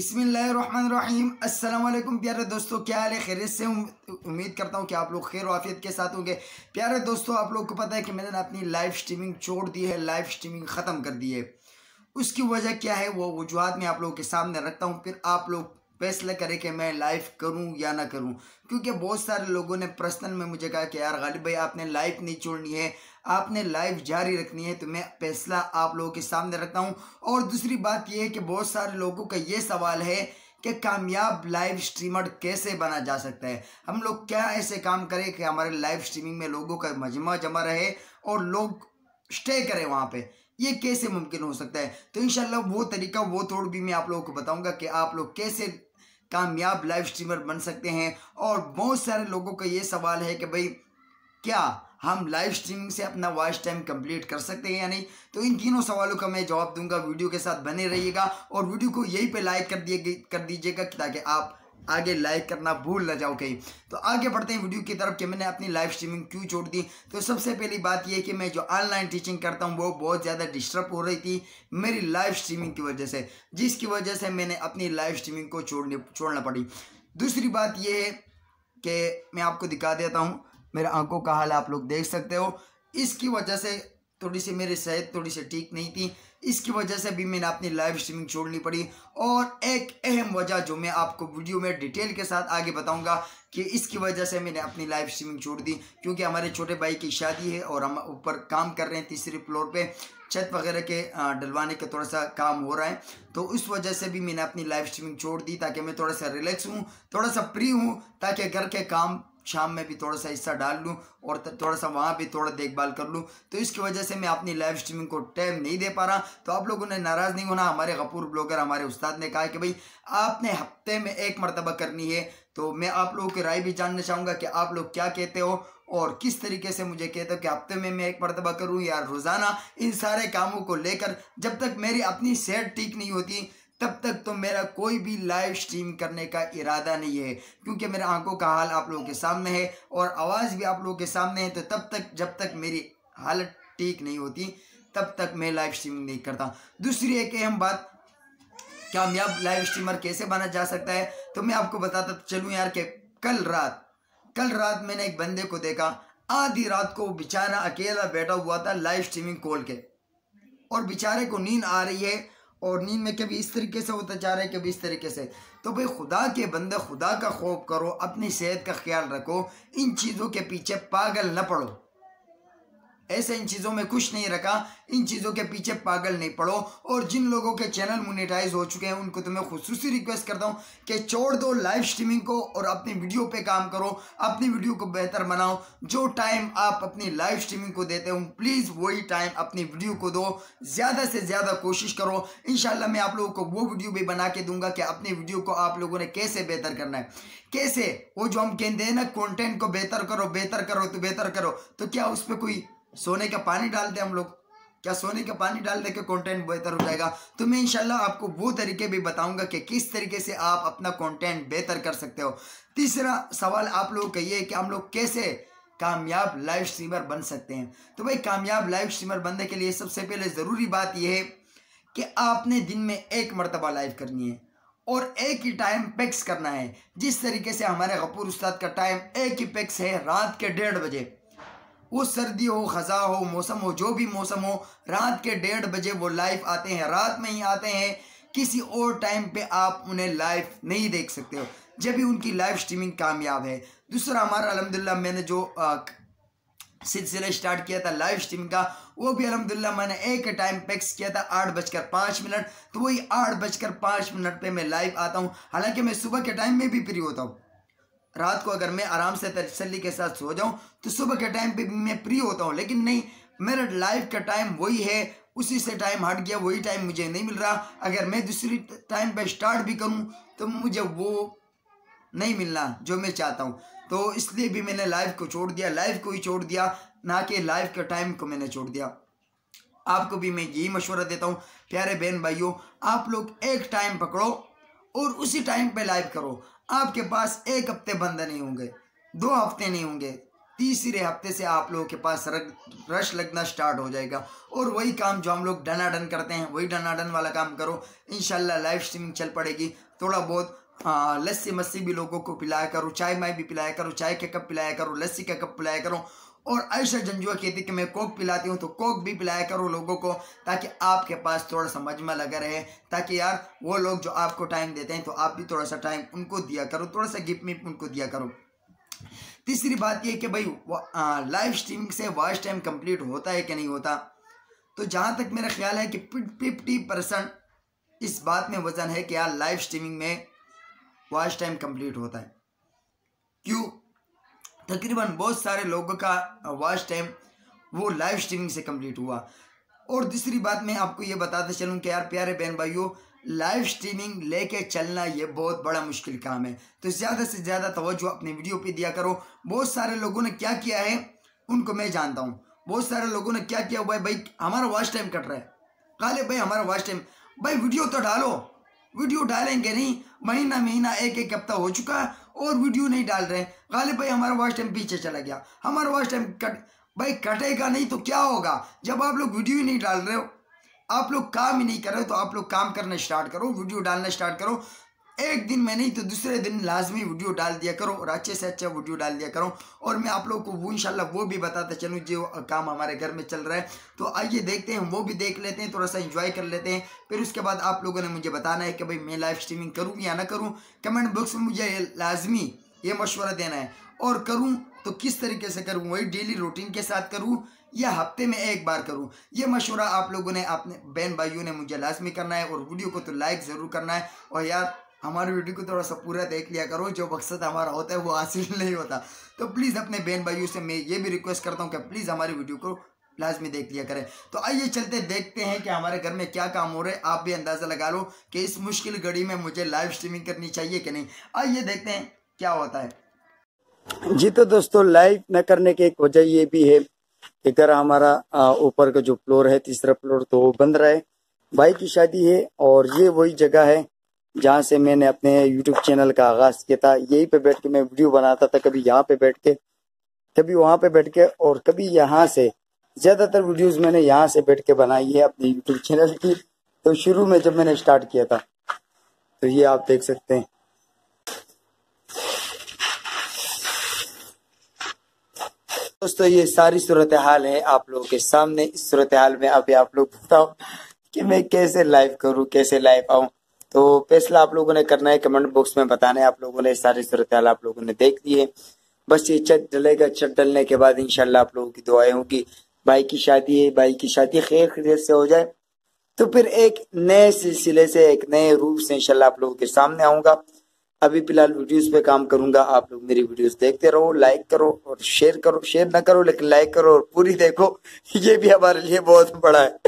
बिस्मिल्लाहिर्रहमानिर्रहीम। अस्सलाम वालेकुम प्यारे दोस्तों, क्या हाल है? खैरियत से उम्मीद करता हूँ कि आप लोग खैर आफियत के साथ होंगे। प्यारे दोस्तों, आप लोग को पता है कि मैंने अपनी लाइव स्ट्रीमिंग छोड़ दी है, लाइव स्ट्रीमिंग ख़त्म कर दी है। उसकी वजह क्या है वो वजूहत मैं आप लोगों के सामने रखता हूँ, फिर आप लोग फैसला करें कि मैं लाइव करूं या ना करूं। क्योंकि बहुत सारे लोगों ने पर्सनल में मुझे कहा कि यार गालिब भाई आपने लाइव नहीं छोड़नी है, आपने लाइव जारी रखनी है, तो मैं फैसला आप लोगों के सामने रखता हूं। और दूसरी बात यह है कि बहुत सारे लोगों का ये सवाल है कि कामयाब लाइव स्ट्रीमर कैसे बना जा सकता है। हम लोग क्या ऐसे काम करें कि हमारे लाइव स्ट्रीमिंग में लोगों का मजमा जमा रहे और लोग स्टे करें वहाँ पे, ये कैसे मुमकिन हो सकता है। तो इंशाल्लाह वो तरीका वो तोड़ भी मैं आप लोगों को बताऊंगा कि आप लोग कैसे कामयाब लाइव स्ट्रीमर बन सकते हैं। और बहुत सारे लोगों का ये सवाल है कि भाई क्या हम लाइव स्ट्रीमिंग से अपना वॉच टाइम कंप्लीट कर सकते हैं या नहीं। तो इन तीनों सवालों का मैं जवाब दूंगा। वीडियो के साथ बने रहिएगा और वीडियो को यहीं पे लाइक कर दीजिएगा ताकि आप आगे लाइक करना भूल ना जाओ कहीं। तो आगे बढ़ते हैं वीडियो की तरफ कि मैंने अपनी लाइव स्ट्रीमिंग क्यों छोड़ दी। तो सबसे पहली बात यह कि मैं जो ऑनलाइन टीचिंग करता हूं वो बहुत ज़्यादा डिस्टर्ब हो रही थी मेरी लाइव स्ट्रीमिंग की वजह से, जिसकी वजह से मैंने अपनी लाइव स्ट्रीमिंग को छोड़ना पड़ी। दूसरी बात यह है कि मैं आपको दिखा देता हूँ, मेरे आंखों का हाल आप लोग देख सकते हो। इसकी वजह से थोड़ी सी मेरी सेहत थोड़ी सी ठीक नहीं थी, इसकी वजह से भी मैंने अपनी लाइव स्ट्रीमिंग छोड़नी पड़ी। और एक अहम वजह जो मैं आपको वीडियो में डिटेल के साथ आगे बताऊंगा कि इसकी वजह से मैंने अपनी लाइव स्ट्रीमिंग छोड़ दी, क्योंकि हमारे छोटे भाई की शादी है और हम ऊपर काम कर रहे हैं, तीसरे फ्लोर पे छत वगैरह के डलवाने का थोड़ा सा काम हो रहा है। तो उस वजह से भी मैंने अपनी लाइव स्ट्रीमिंग छोड़ दी ताकि मैं थोड़ा सा रिलैक्स हूँ, थोड़ा सा फ्री हूँ, ताकि घर के काम शाम में भी थोड़ा सा हिस्सा डाल लूँ और थोड़ा सा वहाँ भी थोड़ा देखभाल कर लूँ। तो इसकी वजह से मैं अपनी लाइव स्ट्रीमिंग को टाइम नहीं दे पा रहा। तो आप लोगों ने नाराज़ नहीं होना। हमारे गफूर ब्लॉगर हमारे उस्ताद ने कहा कि भाई आपने हफ्ते में एक मरतबा करनी है। तो मैं आप लोगों की राय भी जानना चाहूँगा कि आप लोग क्या कहते हो और किस तरीके से मुझे कहते हो कि हफ्ते में मैं एक मरतबा करूँ या रोज़ाना। इन सारे कामों को लेकर जब तक मेरी अपनी सेहत ठीक नहीं होती तब तक तो मेरा कोई भी लाइव स्ट्रीम करने का इरादा नहीं है, क्योंकि मेरे आंखों का हाल आप लोगों के सामने है और आवाज़ भी आप लोगों के सामने है। तो तब तक जब तक मेरी हालत ठीक नहीं होती तब तक मैं लाइव स्ट्रीमिंग नहीं करता। दूसरी एक अहम बात, कामयाब लाइव स्ट्रीमर कैसे बना जा सकता है, तो मैं आपको बताता चलूँ यार कि कल रात मैंने एक बंदे को देखा, आधी रात को बेचारा अकेला बैठा हुआ था लाइव स्ट्रीमिंग खोल के, और बेचारे को नींद आ रही है और नींद में कभी इस तरीके से होता जा रहा है कभी इस तरीके से। तो भाई खुदा के बंदे, खुदा का खौफ करो, अपनी सेहत का ख्याल रखो, इन चीज़ों के पीछे पागल न पड़ो। ऐसे इन चीज़ों में कुछ नहीं रखा, इन चीज़ों के पीछे पागल नहीं पड़ो। और जिन लोगों के चैनल मोनेटाइज हो चुके हैं उनको तो मैं खुसूसी रिक्वेस्ट करता हूँ कि छोड़ दो लाइव स्ट्रीमिंग को और अपनी वीडियो पे काम करो, अपनी वीडियो को बेहतर बनाओ। जो टाइम आप अपनी लाइव स्ट्रीमिंग को देते हो प्लीज़ वही टाइम अपनी वीडियो को दो, ज़्यादा से ज़्यादा कोशिश करो। इंशाल्लाह मैं आप लोगों को वो वीडियो भी बना के दूंगा कि अपनी वीडियो को आप लोगों ने कैसे बेहतर करना है, कैसे वो जो हम कहते हैं ना कंटेंट को बेहतर करो तो बेहतर करो। तो क्या उस पर कोई सोने का पानी डाल दे हम लोग? क्या सोने का पानी डाल दे के कंटेंट बेहतर हो जाएगा? तो मैं इंशाल्लाह आपको वो तरीके भी बताऊंगा कि किस तरीके से आप अपना कंटेंट बेहतर कर सकते हो। तीसरा सवाल आप लोग का ये है कि हम लोग कैसे कामयाब लाइव स्ट्रीमर बन सकते हैं। तो भाई कामयाब लाइव स्ट्रीमर बनने के लिए सबसे पहले ज़रूरी बात यह है कि आपने दिन में एक मरतबा लाइव करनी है और एक ही टाइम फिक्स करना है। जिस तरीके से हमारे गफूर उस्ताद का टाइम एक ही फिक्स है, रात के 1:30 बजे, वो सर्दी हो, खज़ा हो, मौसम हो, जो भी मौसम हो, रात के 1:30 बजे वो लाइव आते हैं, रात में ही आते हैं। किसी और टाइम पे आप उन्हें लाइव नहीं देख सकते हो, जब भी उनकी लाइव स्ट्रीमिंग कामयाब है। दूसरा हमारा अल्हम्दुलिल्लाह मैंने जो सिलसिला स्टार्ट किया था लाइव स्ट्रीमिंग का, वो भी अल्हम्दुलिल्लाह मैंने एक टाइम फिक्स किया था 8:05। तो वही 8:05 पे मैं लाइव आता हूँ। हालांकि मैं सुबह के टाइम में भी फ्री होता हूँ, रात को अगर मैं आराम से तसल्ली के साथ सो जाऊं तो सुबह के टाइम पे भी मैं फ्री होता हूं। लेकिन नहीं, मेरा लाइव का टाइम वही है, उसी से टाइम हट गया, वही टाइम मुझे नहीं मिल रहा। अगर मैं दूसरी टाइम पे स्टार्ट भी करूं तो मुझे वो नहीं मिलना जो मैं चाहता हूं। तो इसलिए भी मैंने लाइव को छोड़ दिया, लाइव को ही छोड़ दिया, ना कि लाइव के टाइम को मैंने छोड़ दिया। आपको भी मैं यही मशवरा देता हूँ प्यारे बहन भाइयों, आप लोग एक टाइम पकड़ो और उसी टाइम पे लाइव करो। आपके पास एक हफ्ते बंद नहीं होंगे, 2 हफ्ते नहीं होंगे, तीसरे हफ्ते से आप लोगों के पास रश लगना स्टार्ट हो जाएगा। और वही काम जो हम लोग डनाडन करते हैं वही डनाडन वाला काम करो, इंशाल्लाह लाइव स्ट्रीमिंग चल पड़ेगी। थोड़ा बहुत लस्सी मस्सी भी लोगों को पिलाया करो, चाय माय भी पिलाया करो, चाय के कप पिलाया करो, लस्सी का कप पिलाया करो। और आयशा जंजुआ कहती कि मैं कोक पिलाती हूँ तो कोक भी पिलाया करो लोगों को, ताकि आपके पास थोड़ा सा मजमा लगा रहे, ताकि यार वो लोग जो आपको टाइम देते हैं तो आप भी थोड़ा सा टाइम उनको दिया करो, थोड़ा सा गिफ्ट में उनको दिया करो। तीसरी बात ये कि भाई लाइव स्ट्रीमिंग से वॉच टाइम कंप्लीट होता है कि नहीं होता, तो जहाँ तक मेरा ख्याल है कि 50% इस बात में वजन है कि यार लाइव स्ट्रीमिंग में वॉच टाइम कंप्लीट होता है। क्यों? तकरीबन बहुत सारे लोगों का वॉच टाइम वो लाइव स्ट्रीमिंग से कंप्लीट हुआ। और दूसरी बात मैं आपको ये बताते चलूँ कि यार प्यारे बहन भाइयों, लाइव स्ट्रीमिंग लेके चलना ये बहुत बड़ा मुश्किल काम है, तो ज़्यादा से ज़्यादा तवज्जो अपनी वीडियो पे दिया करो। बहुत सारे लोगों ने क्या किया है उनको मैं जानता हूँ, बहुत सारे लोगों ने क्या किया हुआ है, भाई हमारा वॉच टाइम कट रहा है, काले भाई हमारा वॉच टाइम, भाई वीडियो तो डालो, वीडियो डालेंगे नहीं, महीना एक हफ्ता हो चुका है और वीडियो नहीं डाल रहे हैं, गालिब भाई हमारा वॉच टाइम पीछे चला गया, हमारा वॉच टाइम भाई कटेगा नहीं तो क्या होगा? जब आप लोग वीडियो ही नहीं डाल रहे हो, आप लोग काम ही नहीं कर रहे हो, तो आप लोग काम करना स्टार्ट करो, वीडियो डालना स्टार्ट करो। एक दिन में नहीं तो दूसरे दिन लाजमी वीडियो डाल दिया करो और अच्छे से अच्छा वीडियो डाल दिया करो। और मैं आप लोगों को वो इंशाल्लाह वो भी बताता चलूँ जो काम हमारे घर में चल रहा है, तो आइए देखते हैं, वो भी देख लेते हैं, थोड़ा सा एंजॉय कर लेते हैं। फिर उसके बाद आप लोगों ने मुझे बताना है कि भाई मैं लाइव स्ट्रीमिंग करूँ या ना करूँ। कमेंट बॉक्स में मुझे लाजमी ये मशवरा देना है, और करूँ तो किस तरीके से करूँ, वही डेली रूटीन के साथ करूँ या हफ्ते में एक बार करूं। ये मशवरा आप लोगों ने अपने बहन भाइयों ने मुझे लाजमी करना है, और वीडियो को तो लाइक ज़रूर करना है। और यार हमारी वीडियो को थोड़ा सा पूरा देख लिया करो, जो मकसद हमारा होता है वो हासिल नहीं होता। तो प्लीज़ अपने बहन भाइयों से मैं ये भी रिक्वेस्ट करता हूँ कि प्लीज़ हमारी वीडियो को लाजमी देख लिया करें। तो आइए चलते देखते हैं कि हमारे घर में क्या काम हो रहा है। आप भी अंदाज़ा लगा लो कि इस मुश्किल घड़ी में मुझे लाइव स्ट्रीमिंग करनी चाहिए कि नहीं। आइए देखते हैं क्या होता है। जी तो दोस्तों, लाइव न करने की एक वजह ये भी है कि घर हमारा ऊपर का जो फ्लोर है, तीसरा फ्लोर, तो वो बंद रहा है। भाई की शादी है और ये वही जगह है जहाँ से मैंने अपने YouTube चैनल का आगाज किया था। यहीं पे बैठ के मैं वीडियो बनाता था, कभी यहाँ पे बैठ के, कभी वहाँ पे बैठ के, और कभी यहाँ से। ज्यादातर वीडियोस मैंने यहाँ से बैठ के बनाई है अपने YouTube चैनल की। तो शुरू में जब मैंने स्टार्ट किया था, तो ये आप देख सकते हैं। दोस्तों, ये सारी सूरत हाल है आप लोगों के सामने। इस सूरत हाल में अभी आप लोग बताओ कि मैं कैसे लाइव करूं, कैसे लाइव आऊं। तो फैसला आप लोगों ने करना है, कमेंट बॉक्स में बताना है। आप लोगों ने सारी सूरत हाल आप लोगों ने देख ली है। बस ये छत डलेगा, छत डलने के बाद इंशाल्लाह आप लोगों की दुआएं होगी। भाई की शादी है, भाई की शादी खैर खैरियत से हो जाए, तो फिर एक नए सिलसिले से, एक नए रूप से इंशाल्लाह आप लोगों के सामने आऊंगा। अभी फिलहाल वीडियोस पे काम करूंगा। आप लोग मेरी वीडियोस देखते रहो, लाइक करो और शेयर करो। शेयर ना करो लेकिन लाइक करो और पूरी देखो, ये भी हमारे लिए बहुत बड़ा है।